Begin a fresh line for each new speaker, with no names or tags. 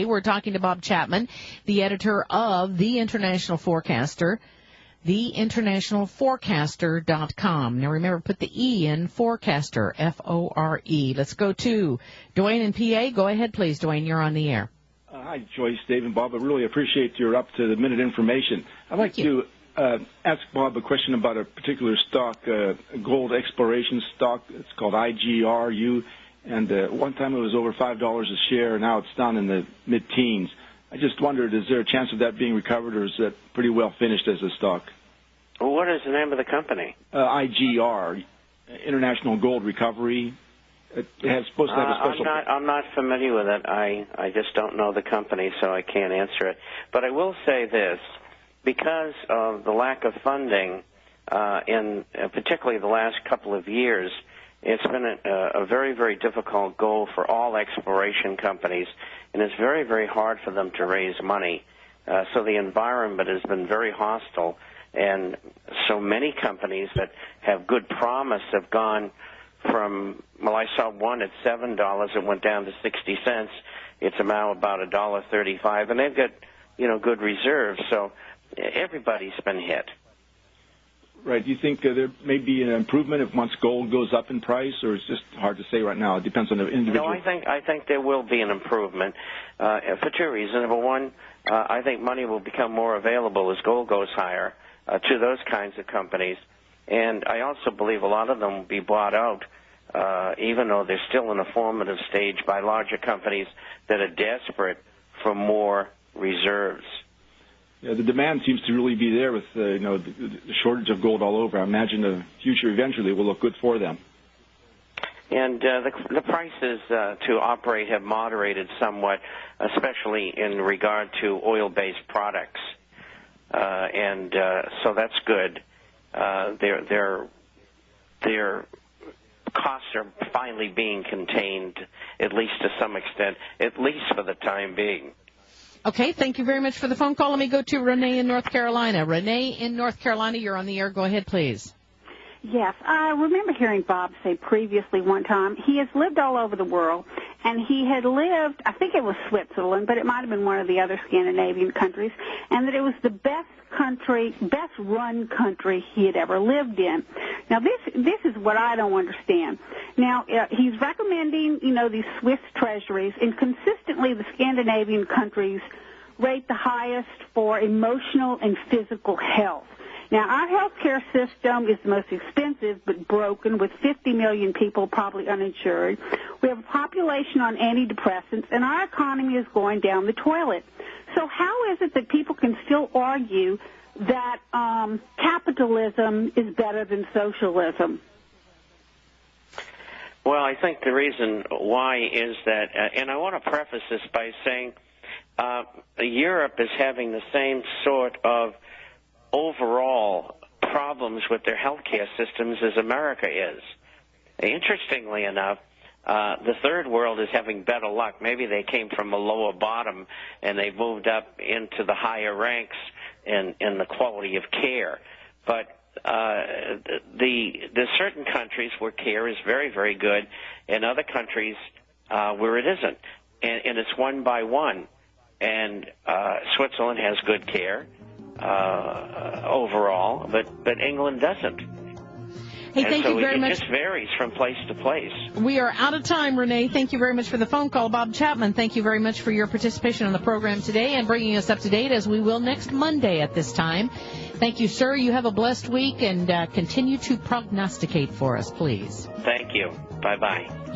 We're talking to Bob Chapman, the editor of The International Forecaster, theinternationalforecaster.com. Now remember, put the E in forecaster, F-O-R-E. Let's go to Dwayne in PA. Go ahead, please, Dwayne. You're on the air.
Hi, Joyce, Dave, and Bob. I really appreciate your up-to-the-minute information. I'd like to ask Bob a question about a particular stock, gold exploration stock. It's called IGRU. And one time it was over $5 a share. Now it's down in the mid-teens. I just wondered, is there a chance of that being recovered, or is that pretty well finished as a stock?
Well, what is the name of the company?
IGR, International Gold Recovery. It has supposed to have a special...
I'm not familiar with it. I just don't know the company, so I can't answer it. But I will say this. Because of the lack of funding in particularly the last couple of years, it's been a very, very difficult goal for all exploration companies, and it's very, very hard for them to raise money. So the environment has been very hostile, and so many companies that have good promise have gone from, well, I saw one at $7, it went down to 60 cents. It's now about $1.35, and they've got, good reserves, so everybody's been hit.
Right. Do you think there may be an improvement if once gold goes up in price, or it's just hard to say right now? It depends on the individual.
No, I think there will be an improvement for two reasons. Number one, I think money will become more available as gold goes higher to those kinds of companies. And I also believe a lot of them will be bought out, even though they're still in a formative stage, by larger companies that are desperate for more reserves.
Yeah, the demand seems to really be there with the shortage of gold all over. I imagine the future eventually will look good for them.
And the prices to operate have moderated somewhat, especially in regard to oil-based products, and so that's good. Their costs are finally being contained, at least to some extent, at least for the time being.
Okay, thank you very much for the phone call. Let me go to Renee in North Carolina. Renee in North Carolina, you're on the air. Go ahead, please.
Yes, I remember hearing Bob say previously one time he has lived all over the world, and he had lived, I think it was Switzerland, but it might have been one of the other Scandinavian countries, and that it was the best run country he had ever lived in. Now, this is what I don't understand. Now, he's recommending, these Swiss treasuries, and consistently the Scandinavian countries rate the highest for emotional and physical health. Now, our healthcare system is the most expensive but broken, with 50 million people probably uninsured. We have a population on antidepressants, and our economy is going down the toilet. So how is it that people can still argue that capitalism is better than socialism?
Well, I think the reason why is that, and I want to preface this by saying Europe is having the same sort of overall problems with their healthcare systems as America is. Interestingly enough, the third world is having better luck. Maybe they came from a lower bottom and they moved up into the higher ranks in the quality of care. But there's certain countries where care is very, very good, and other countries where it isn't. And it's one by one. And Switzerland has good care overall, but England doesn't.
Hey, thank you very much.
It just varies from place to place.
We are out of time, Renee. Thank you very much for the phone call. Bob Chapman, thank you very much for your participation on the program today and bringing us up to date, as we will next Monday at this time. Thank you, sir. You have a blessed week, and continue to prognosticate for us, please.
Thank you. Bye-bye.